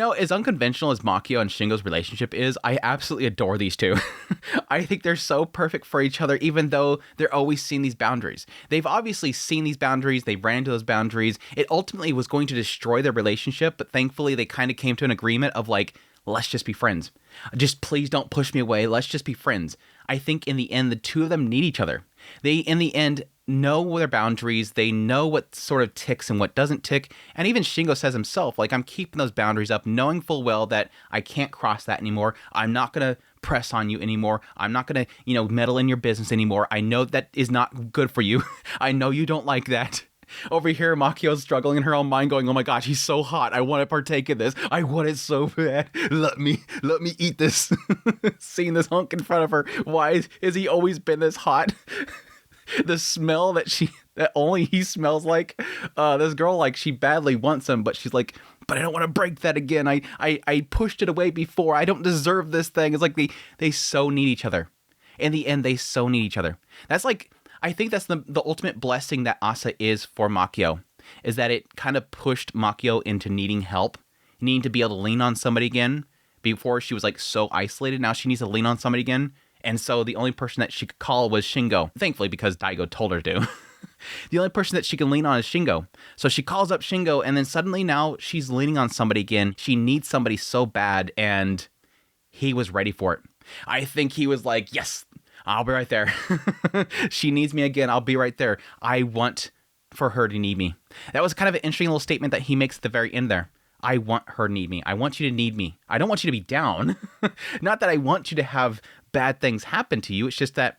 As unconventional as Makio and Shingo's relationship is, I absolutely adore these two. I think they're so perfect for each other, even though they're always seeing these boundaries. They've obviously seen these boundaries, they ran into those boundaries. It ultimately was going to destroy their relationship, but thankfully they kind of came to an agreement of like, let's just be friends. Just please don't push me away. Let's just be friends. I think in the end, the two of them need each other. They, in the end, know their boundaries. They know what sort of ticks and what doesn't tick. And even Shingo says himself, like, I'm keeping those boundaries up, knowing full well that I can't cross that anymore. I'm not going to press on you anymore. I'm not going to, meddle in your business anymore. I know that is not good for you. I know you don't like that. Over here, Makio's struggling in her own mind, going, oh my gosh, he's so hot. I want to partake in this. I want it so bad. Let me eat this. Seeing this hunk in front of her. Why has he always been this hot? The smell that only he smells like. This girl, like, she badly wants him, but she's like, but I don't want to break that again. I pushed it away before. I don't deserve this thing. It's like they so need each other. In the end, they so need each other. That's like, I think that's the ultimate blessing that Aasa is for Makio, is that it kind of pushed Makio into needing help, needing to be able to lean on somebody again. Before, she was like so isolated. Now she needs to lean on somebody again. And so the only person that she could call was Shingo. Thankfully, because Daigo told her to. The only person that she can lean on is Shingo. So she calls up Shingo, and then suddenly now she's leaning on somebody again. She needs somebody so bad, and he was ready for it. I think he was like, yes, I'll be right there. She needs me again. I'll be right there. I want for her to need me. That was kind of an interesting little statement that he makes at the very end there. I want her to need me. I want you to need me. I don't want you to be down. Not that I want you to have bad things happen to you. It's just that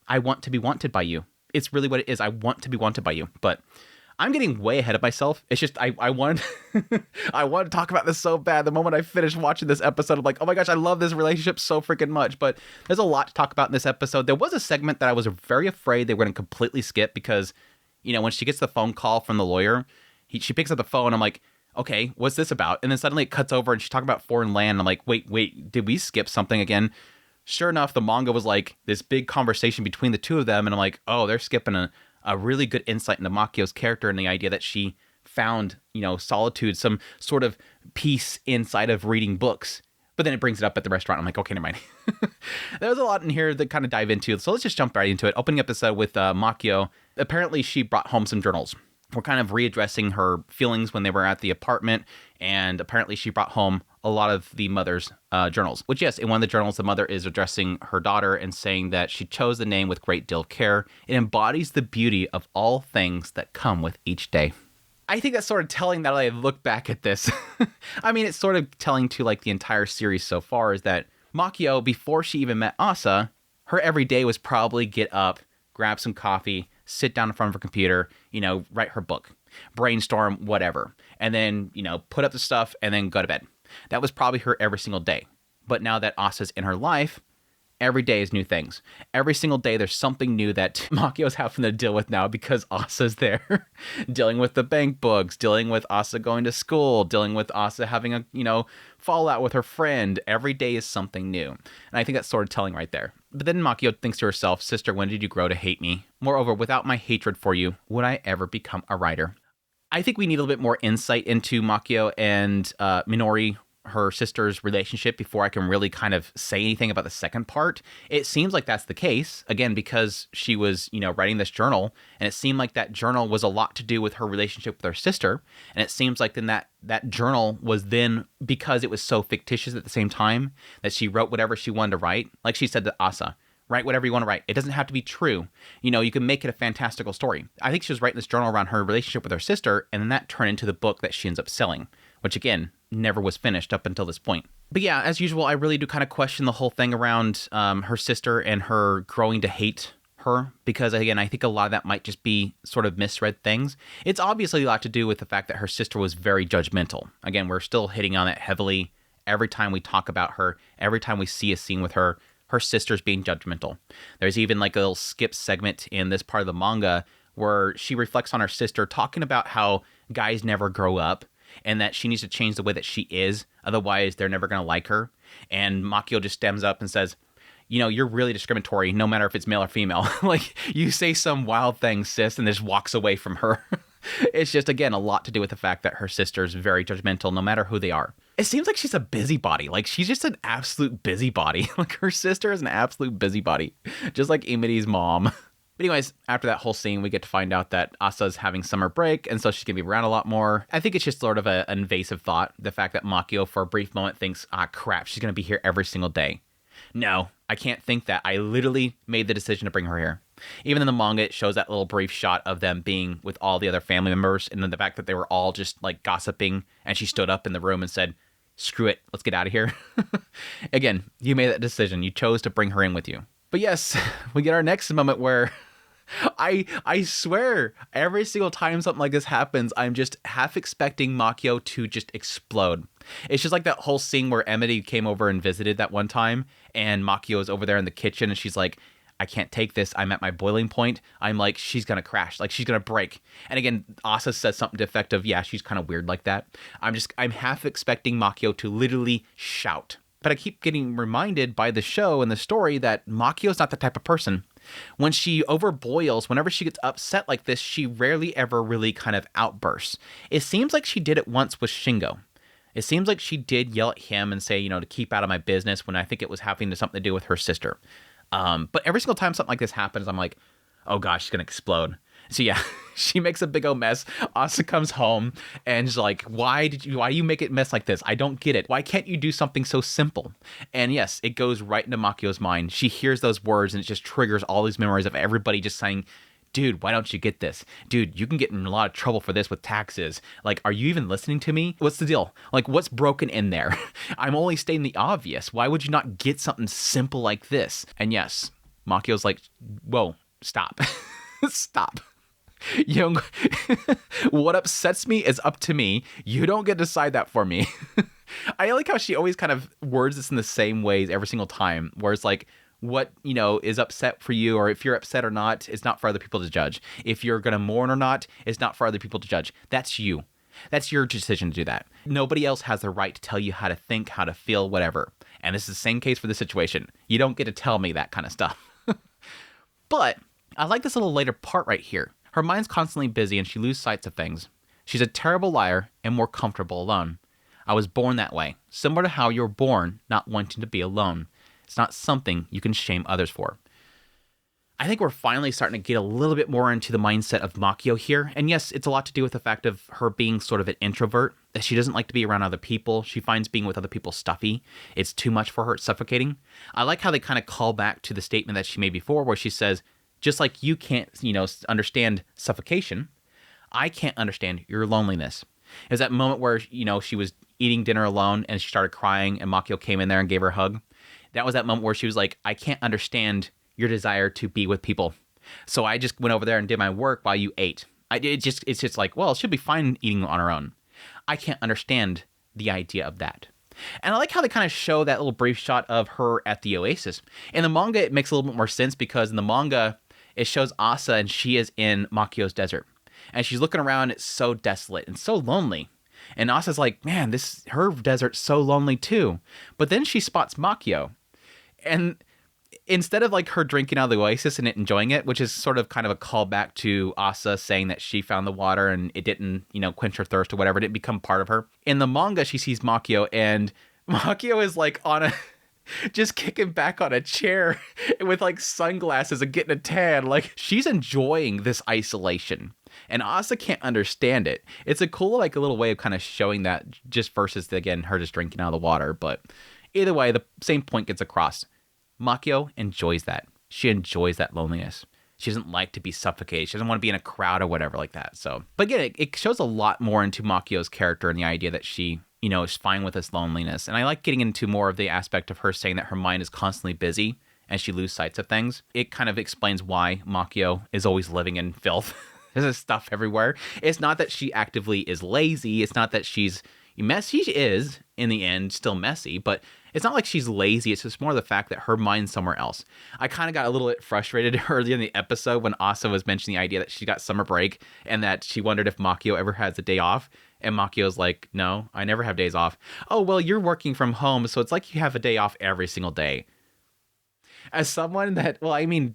I want to be wanted by you. It's really what it is. I want to be wanted by you. But I'm getting way ahead of myself. It's just I wanted I wanted to talk about this so bad. The moment I finished watching this episode, I'm like, oh my gosh, I love this relationship so freaking much. But there's a lot to talk about in this episode. There was a segment that I was very afraid they were going to completely skip because, when she gets the phone call from the lawyer, she picks up the phone. I'm like, okay, what's this about? And then suddenly it cuts over and she's talking about foreign land. I'm like, wait, did we skip something again? Sure enough, the manga was like this big conversation between the two of them. And I'm like, oh, they're skipping a really good insight into Makio's character and the idea that she found, solitude, some sort of peace inside of reading books. But then it brings it up at the restaurant. I'm like, okay, never mind. There's a lot in here to kind of dive into. So let's just jump right into it. Opening episode with Makio. Apparently, she brought home some journals. We're kind of readdressing her feelings when they were at the apartment. And apparently, she brought home a lot of the mother's journals. Which, yes, in one of the journals, the mother is addressing her daughter and saying that she chose the name with great deal of care. It embodies the beauty of all things that come with each day. I think that's sort of telling that I look back at this. I mean, it's sort of telling to like the entire series so far is that Makio, before she even met Aasa, her every day was probably get up, grab some coffee, sit down in front of her computer, write her book, brainstorm, whatever, and then, put up the stuff and then go to bed. That was probably her every single day. But now that Aasa's in her life, every day is new things. Every single day, there's something new that Makio's having to deal with now because Aasa's there. Dealing with the bank books, dealing with Aasa going to school, dealing with Aasa having a, fallout with her friend. Every day is something new. And I think that's sort of telling right there. But then Makio thinks to herself, sister, when did you grow to hate me? Moreover, without my hatred for you, would I ever become a writer? I think we need a little bit more insight into Makio and Minori, her sister's relationship, before I can really kind of say anything about the second part. It seems like that's the case, again, because she was, writing this journal, and it seemed like that journal was a lot to do with her relationship with her sister. And it seems like then that journal was then, because it was so fictitious at the same time, that she wrote whatever she wanted to write. Like she said to Aasa, write whatever you want to write. It doesn't have to be true. You can make it a fantastical story. I think she was writing this journal around her relationship with her sister, and then that turned into the book that she ends up selling, which again, never was finished up until this point. But yeah, as usual, I really do kind of question the whole thing around her sister and her growing to hate her, because again, I think a lot of that might just be sort of misread things. It's obviously a lot to do with the fact that her sister was very judgmental. Again, we're still hitting on it heavily. Every time we talk about her, every time we see a scene with her, her sister's being judgmental. There's even like a little skip segment in this part of the manga where she reflects on her sister, talking about how guys never grow up, and that she needs to change the way that she is, otherwise they're never going to like her. And Makio just stems up and says, you're really discriminatory, no matter if it's male or female. Like, you say some wild thing, sis, and just walks away from her. It's just, again, a lot to do with the fact that her sister's very judgmental, no matter who they are. It seems like she's a busybody. Like, she's just an absolute busybody. Like, her sister is an absolute busybody, just like Emity's mom. But anyways, after that whole scene, we get to find out that Asa's having summer break, and so she's going to be around a lot more. I think it's just sort of an invasive thought, the fact that Makio, for a brief moment, thinks, ah, crap, she's going to be here every single day. No, I can't think that. I literally made the decision to bring her here. Even in the manga, it shows that little brief shot of them being with all the other family members, and then the fact that they were all just, like, gossiping, and she stood up in the room and said, screw it, let's get out of here. Again, you made that decision. You chose to bring her in with you. But yes, we get our next moment where I swear every single time something like this happens, I'm just half expecting Makio to just explode. It's just like that whole scene where Emity came over and visited that one time, and Makio is over there in the kitchen, and she's like, I can't take this. I'm at my boiling point. I'm like, she's going to crash. Like, she's going to break. And again, Aasa says something defective. Yeah, she's kind of weird like that. I'm half expecting Makio to literally shout. But I keep getting reminded by the show and the story that Makio's not the type of person. When she overboils, whenever she gets upset like this, she rarely ever really kind of outbursts. It seems like she did it once with Shingo. It seems like she did yell at him and say, you know, to keep out of my business, when I think it was having something to do with her sister. But every single time something like this happens, I'm like, oh gosh, she's going to explode. So yeah, she makes a big old mess. Aasa comes home and is like, why do you make it mess like this? I don't get it. Why can't you do something so simple? And yes, it goes right into Makio's mind. She hears those words and it just triggers all these memories of everybody just saying, dude, why don't you get this? Dude, you can get in a lot of trouble for this with taxes. Like, are you even listening to me? What's the deal? Like, what's broken in there? I'm only stating the obvious. Why would you not get something simple like this? And yes, Makio's like, whoa, stop. Stop. You know, what upsets me is up to me. You don't get to decide that for me. I like how she always kind of words this in the same ways every single time, where it's like, what, you know, is upset for you, or if you're upset or not, it's not for other people to judge. If you're going to mourn or not, it's not for other people to judge. That's you. That's your decision to do that. Nobody else has the right to tell you how to think, how to feel, whatever. And this is the same case for the situation. You don't get to tell me that kind of stuff. But I like this little later part right here. Her mind's constantly busy and she loses sight of things. She's a terrible liar and more comfortable alone. I was born that way, similar to how you're born not wanting to be alone. It's not something you can shame others for. I think we're finally starting to get a little bit more into the mindset of Makio here. And yes, it's a lot to do with the fact of her being sort of an introvert, that she doesn't like to be around other people. She finds being with other people stuffy. It's too much for her. It's suffocating. I like how they kind of call back to the statement that she made before, where she says, just like you can't, understand suffocation, I can't understand your loneliness. It was that moment where, she was eating dinner alone and she started crying and Makio came in there and gave her a hug. That was that moment where she was like, I can't understand your desire to be with people. So I just went over there and did my work while you ate. It's just like, well, she'll be fine eating on her own. I can't understand the idea of that. And I like how they kind of show that little brief shot of her at the oasis. In the manga, it makes a little bit more sense because in the manga, it shows Aasa and she is in Makio's desert. And she's looking around, it's so desolate and so lonely. And Asa's like, man, her desert's so lonely too. But then she spots Makio. And instead of like her drinking out of the oasis and enjoying it, which is sort of kind of a callback to Aasa saying that she found the water and it didn't, quench her thirst or whatever, it didn't become part of her. In the manga, she sees Makio and Makio is like just kicking back on a chair with like sunglasses and getting a tan. Like, she's enjoying this isolation. And Aasa can't understand it. It's a cool, like, a little way of kind of showing that, just versus, again, her just drinking out of the water. But either way, the same point gets across. Makio enjoys that. She enjoys that loneliness. She doesn't like to be suffocated. She doesn't want to be in a crowd or whatever like that. So, but again, it shows a lot more into Makio's character and the idea that she, is fine with this loneliness. And I like getting into more of the aspect of her saying that her mind is constantly busy and she loses sight of things. It kind of explains why Makio is always living in filth. There's stuff everywhere. It's not that she actively is lazy. It's not that she's messy. She is, in the end, still messy, but it's not like she's lazy. It's just more the fact that her mind's somewhere else. I kind of got a little bit frustrated early in the episode when Aasa was mentioning the idea that she got summer break and that she wondered if Makio ever has a day off. And Makio's like, no, I never have days off. Oh, well, you're working from home, so it's like you have a day off every single day. As someone that,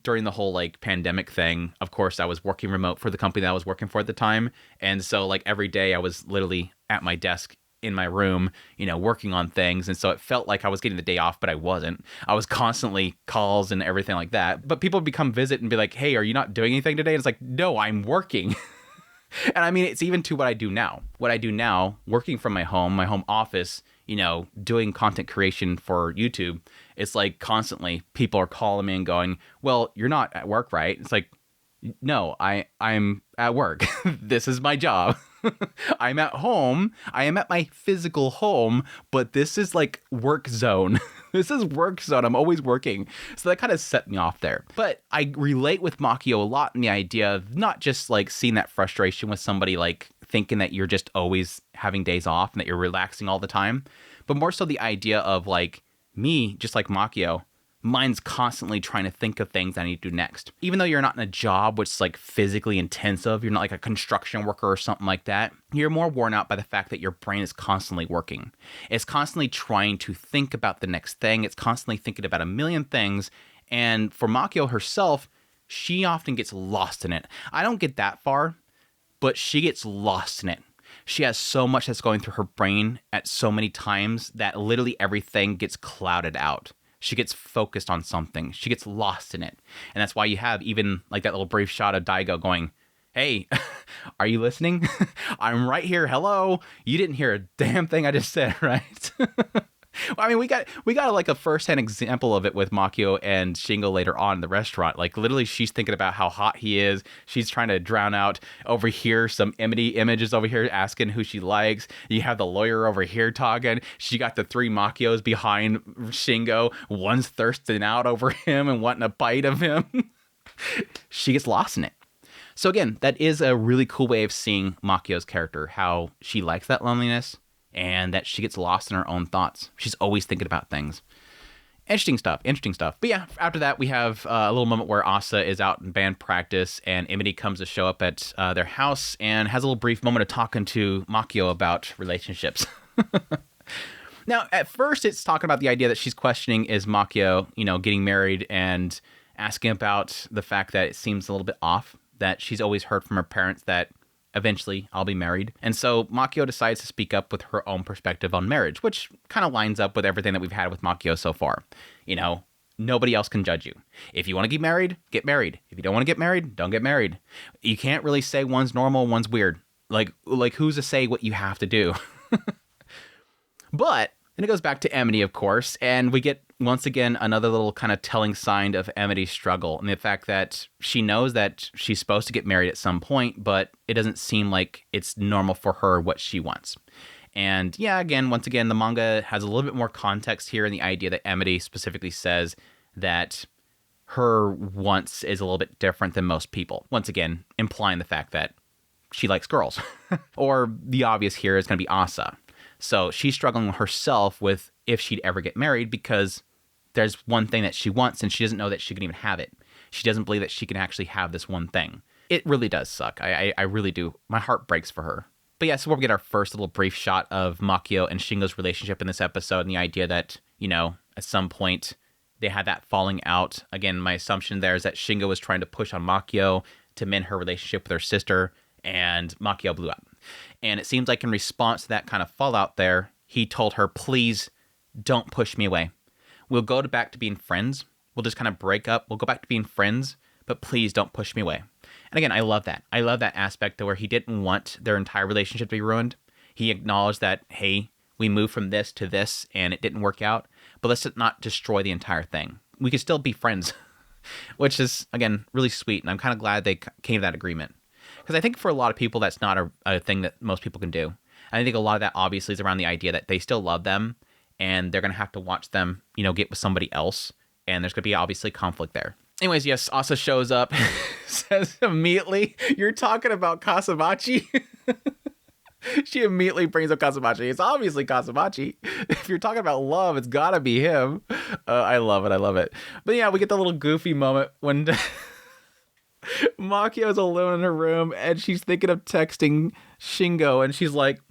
during the whole like pandemic thing, of course, I was working remote for the company that I was working for at the time. And so like every day I was literally at my desk in my room, working on things. And so it felt like I was getting the day off, but I wasn't. I was constantly calls and everything like that. But people would come visit and be like, hey, are you not doing anything today? And it's like, no, I'm working. And I mean, it's even to what I do now. What I do now, working from my home office, doing content creation for YouTube, it's like constantly people are calling me and going, well, you're not at work, right? It's like, no, I'm at work. This is my job. I'm at home. I am at my physical home, but this is like work zone. This is work zone. I'm always working. So that kind of set me off there. But I relate with Makio a lot in the idea of not just like seeing that frustration with somebody like thinking that you're just always having days off and that you're relaxing all the time, but more so the idea of like me, just like Makio, mine's constantly trying to think of things I need to do next. Even though you're not in a job which is like physically intensive, you're not like a construction worker or something like that, you're more worn out by the fact that your brain is constantly working. It's constantly trying to think about the next thing. It's constantly thinking about a million things. And for Makio herself, she often gets lost in it. I don't get that far, but she gets lost in it. She has so much that's going through her brain at so many times that literally everything gets clouded out. She gets focused on something. She gets lost in it. And that's why you have even like that little brief shot of Daigo going, hey, are you listening? I'm right here. Hello. You didn't hear a damn thing I just said, right? Well, I mean, we got like a firsthand example of it with Makio and Shingo later on in the restaurant. Like literally she's thinking about how hot he is. She's trying to drown out over here some Emity images over here asking who she likes. You have the lawyer over here talking. She got the three Makios behind Shingo. One's thirsting out over him and wanting a bite of him. She gets lost in it. So again, that is a really cool way of seeing Makio's character, how she likes that loneliness and that she gets lost in her own thoughts. She's always thinking about things. Interesting stuff. But yeah, after that, we have a little moment where Aasa is out in band practice and Emity comes to show up at their house and has a little brief moment of talking to Makio about relationships. Now, at first, it's talking about the idea that she's questioning is Makio, getting married and asking about the fact that it seems a little bit off, that she's always heard from her parents that eventually I'll be married. And so Makio decides to speak up with her own perspective on marriage, which kind of lines up with everything that we've had with Makio so far. Nobody else can judge you. If you want to get married, get married. If you don't want to get married, don't get married. You can't really say one's normal, one's weird. Like who's to say what you have to do? But then it goes back to Emity, of course, and we get once again another little kind of telling sign of Emity's struggle and the fact that she knows that she's supposed to get married at some point, but it doesn't seem like it's normal for her what she wants. And yeah, once again, the manga has a little bit more context here in the idea that Emity specifically says that her wants is a little bit different than most people. Once again, implying the fact that she likes girls. Or the obvious here is going to be Aasa. So she's struggling herself with if she'd ever get married because there's one thing that she wants and she doesn't know that she can even have it. She doesn't believe that she can actually have this one thing. It really does suck. I really do. My heart breaks for her. But yeah, so we'll get our first little brief shot of Makio and Shingo's relationship in this episode and the idea that, at some point they had that falling out. Again, my assumption there is that Shingo was trying to push on Makio to mend her relationship with her sister and Makio blew up. And it seems like in response to that kind of fallout there, he told her, please don't push me away. We'll go back to being friends. We'll just kind of break up. We'll go back to being friends, but please don't push me away. And again, I love that. I love that aspect where he didn't want their entire relationship to be ruined. He acknowledged that, hey, we moved from this to this and it didn't work out, but let's not destroy the entire thing. We could still be friends, which is, again, really sweet. And I'm kind of glad they came to that agreement. Because I think for a lot of people, that's not a thing that most people can do. And I think a lot of that obviously is around the idea that they still love them and they're going to have to watch them, get with somebody else. And there's going to be obviously conflict there. Anyways, yes, Aasa shows up, says immediately, you're talking about Kasamachi? She immediately brings up Kasamachi. It's obviously Kasamachi. If you're talking about love, it's got to be him. I love it. But yeah, we get the little goofy moment when Makio's alone in her room and she's thinking of texting Shingo and she's like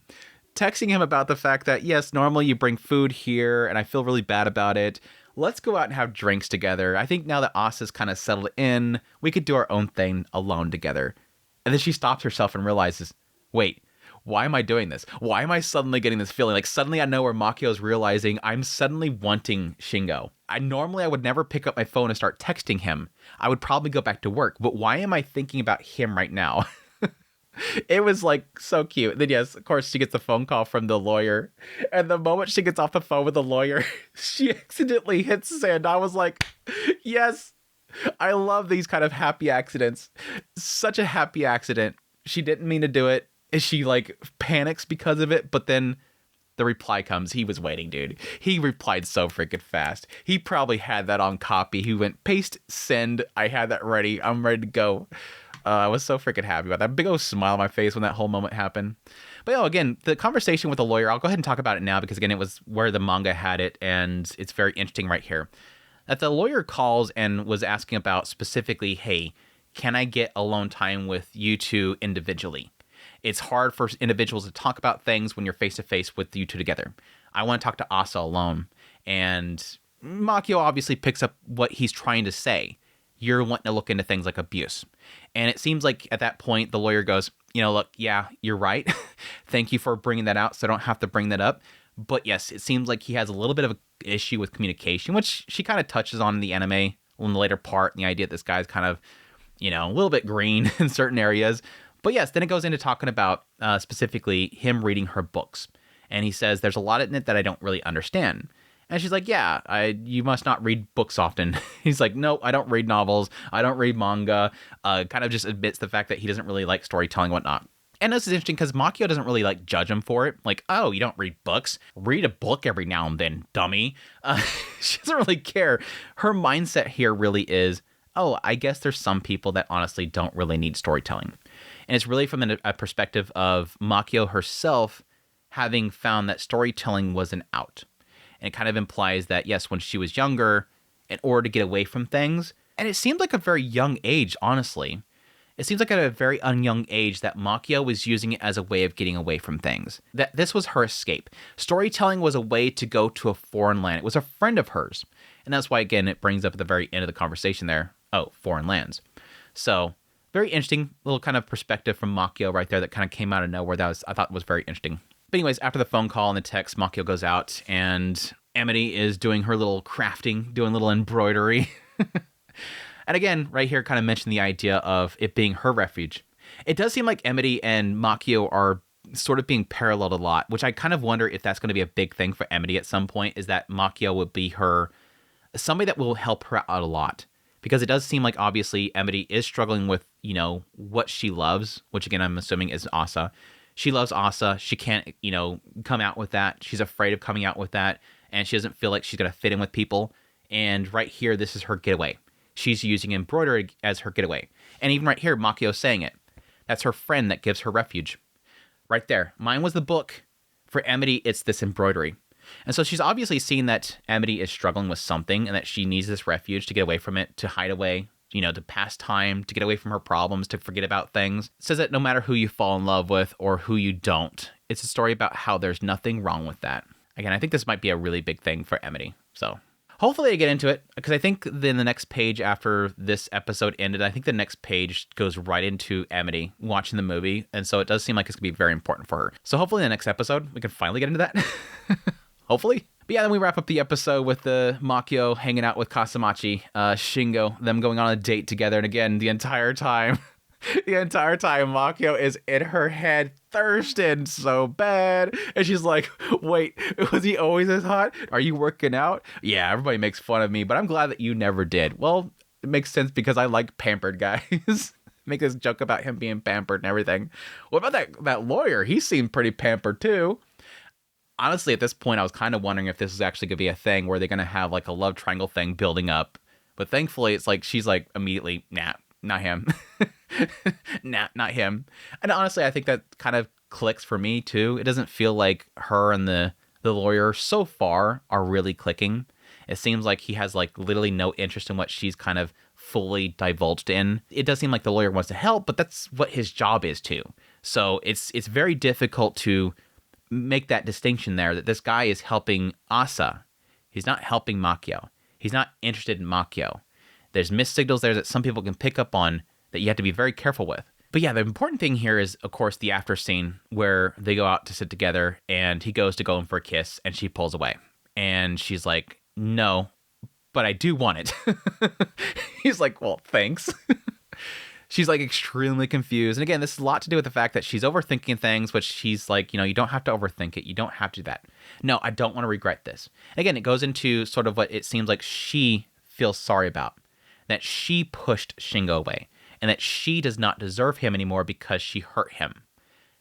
texting him about the fact that, yes, normally you bring food here and I feel really bad about it. Let's go out and have drinks together. I think now that Aasa's kind of settled in, we could do our own thing alone together. And then she stops herself and realizes, wait, why am I doing this? Why am I suddenly getting this feeling? Like suddenly I know where Makio's realizing I'm suddenly wanting Shingo. I would never pick up my phone and start texting him. I would probably go back to work. But why am I thinking about him right now? It was like so cute. Then yes, of course, she gets a phone call from the lawyer. And the moment she gets off the phone with the lawyer, she accidentally hits sand. I was like, yes, I love these kind of happy accidents. Such a happy accident. She didn't mean to do it. And she like panics because of it. But then the reply comes. He was waiting, dude. He replied so freaking fast. He probably had that on copy. He went paste, send. I had that ready. I'm ready to go. I was so freaking happy about that. Big old smile on my face when that whole moment happened. But again, the conversation with the lawyer, I'll go ahead and talk about it now because, again, it was where the manga had it, and it's very interesting right here. That the lawyer calls and was asking about specifically, hey, can I get alone time with you two individually? It's hard for individuals to talk about things when you're face-to-face with you two together. I want to talk to Aasa alone. And Makio obviously picks up what he's trying to say. You're wanting to look into things like abuse. And it seems like at that point, the lawyer goes, look, yeah, you're right. Thank you for bringing that out so I don't have to bring that up. But yes, it seems like he has a little bit of an issue with communication, which she kind of touches on in the anime in the later part. And the idea that this guy's kind of, a little bit green in certain areas. But yes, then it goes into talking about specifically him reading her books. And he says, there's a lot in it that I don't really understand. And she's like, yeah, you must not read books often. He's like, no, I don't read novels. I don't read manga. Kind of just admits the fact that he doesn't really like storytelling and whatnot. And this is interesting because Makio doesn't really like judge him for it. Like, oh, you don't read books? Read a book every now and then, dummy. She doesn't really care. Her mindset here really is, oh, I guess there's some people that honestly don't really need storytelling. And it's really from a perspective of Makio herself having found that storytelling was an out. And it kind of implies that, yes, when she was younger, in order to get away from things, and it seemed like a very young age, honestly. It seems like at a very young age that Makio was using it as a way of getting away from things. That this was her escape. Storytelling was a way to go to a foreign land. It was a friend of hers. And that's why, again, it brings up at the very end of the conversation there, oh, foreign lands. So, very interesting little kind of perspective from Makio right there that kind of came out of nowhere. I thought was very interesting. But anyways, after the phone call and the text, Makio goes out and Emity is doing her little crafting, doing a little embroidery. And again, right here kind of mentioned the idea of it being her refuge. It does seem like Emity and Makio are sort of being paralleled a lot, which I kind of wonder if that's going to be a big thing for Emity at some point, is that Makio would be somebody that will help her out a lot. Because it does seem like obviously Emity is struggling with, what she loves, which again, I'm assuming is Aasa. She loves Aasa. She can't, come out with that. She's afraid of coming out with that. And she doesn't feel like she's going to fit in with people. And right here, this is her getaway. She's using embroidery as her getaway. And even right here, Makio's saying it. That's her friend that gives her refuge. Right there. Mine was the book. For Emity, it's this embroidery. And so she's obviously seen that Emity is struggling with something and that she needs this refuge to get away from it, to hide away, to pass time, to get away from her problems, to forget about things. It says that no matter who you fall in love with or who you don't, it's a story about how there's nothing wrong with that. Again, I think this might be a really big thing for Emity. So hopefully I get into it, because I think then the next page after this episode ended, I think the next page goes right into Emity watching the movie. And so it does seem like it's going to be very important for her. So hopefully in the next episode, we can finally get into that. Hopefully. But yeah, then we wrap up the episode with the Makio hanging out with Kasamachi, Shingo, them going on a date together. And again, the entire time, Makio is in her head thirsting so bad. And she's like, wait, was he always this hot? Are you working out? Yeah, everybody makes fun of me, but I'm glad that you never did. Well, it makes sense because I like pampered guys. Make this joke about him being pampered and everything. What about that lawyer? He seemed pretty pampered too. Honestly, at this point, I was kind of wondering if this is actually going to be a thing where they're going to have like a love triangle thing building up. But thankfully, it's like she's like immediately, nah, not him. Nah, not him. And honestly, I think that kind of clicks for me too. It doesn't feel like her and the lawyer so far are really clicking. It seems like he has like literally no interest in what she's kind of fully divulged in. It does seem like the lawyer wants to help, but that's what his job is too. So it's very difficult to make that distinction there, that this guy is helping Aasa. He's not helping Makio. He's not interested in Makio. There's missed signals there that some people can pick up on that you have to be very careful with. But yeah, the important thing here is, of course, the after scene where they go out to sit together and he goes to go in for a kiss and she pulls away. And she's like, no, but I do want it. He's like, well, thanks. She's like extremely confused. And again, this has a lot to do with the fact that she's overthinking things, which she's like, you don't have to overthink it. You don't have to do that. No, I don't want to regret this. Again, it goes into sort of what it seems like she feels sorry about, that she pushed Shingo away and that she does not deserve him anymore because she hurt him.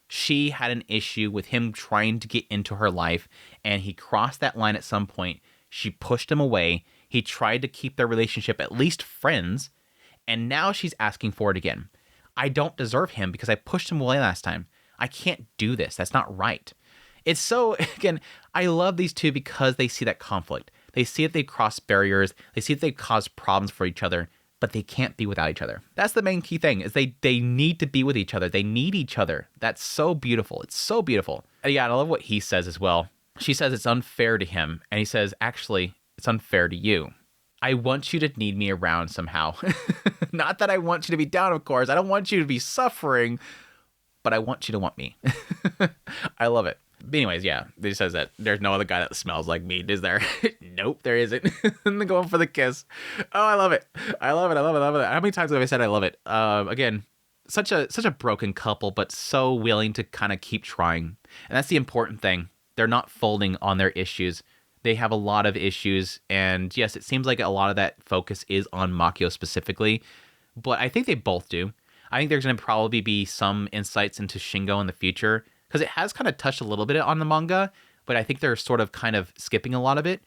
She had an issue with him trying to get into her life and he crossed that line at some point. She pushed him away. He tried to keep their relationship at least friends. And now she's asking for it again. I don't deserve him because I pushed him away last time. I can't do this. That's not right. It's so, again, I love these two because they see that conflict. They see that they cross barriers. They see that they cause problems for each other, but they can't be without each other. That's the main key thing, is they need to be with each other. They need each other. That's so beautiful. It's so beautiful. And yeah, I love what he says as well. She says it's unfair to him. And he says, actually, it's unfair to you. I want you to need me around somehow. Not that I want you to be down, of course. I don't want you to be suffering, but I want you to want me. I love it. But anyways, yeah, he says that there's no other guy that smells like meat, is there? Nope, there isn't. And they're going for the kiss. Oh, I love it. I love it. I love it. I love it. How many times have I said I love it? Again, such a broken couple, but so willing to kind of keep trying. And that's the important thing. They're not folding on their issues. They have a lot of issues, and yes, it seems like a lot of that focus is on Makio specifically, but I think they both do. I think there's going to probably be some insights into Shingo in the future, because it has kind of touched a little bit on the manga, but I think they're sort of kind of skipping a lot of it,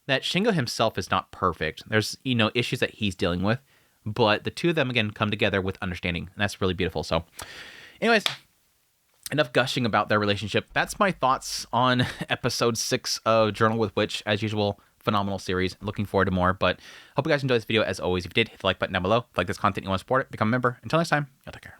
that Shingo himself is not perfect. There's, issues that he's dealing with, but the two of them, again, come together with understanding, and that's really beautiful. So, anyways, enough gushing about their relationship. That's my thoughts on episode 6 of Journal with Witch. As usual, phenomenal series. Looking forward to more. But hope you guys enjoyed this video. As always, if you did, hit the like button down below. If you like this content, you want to support it, become a member. Until next time, y'all take care.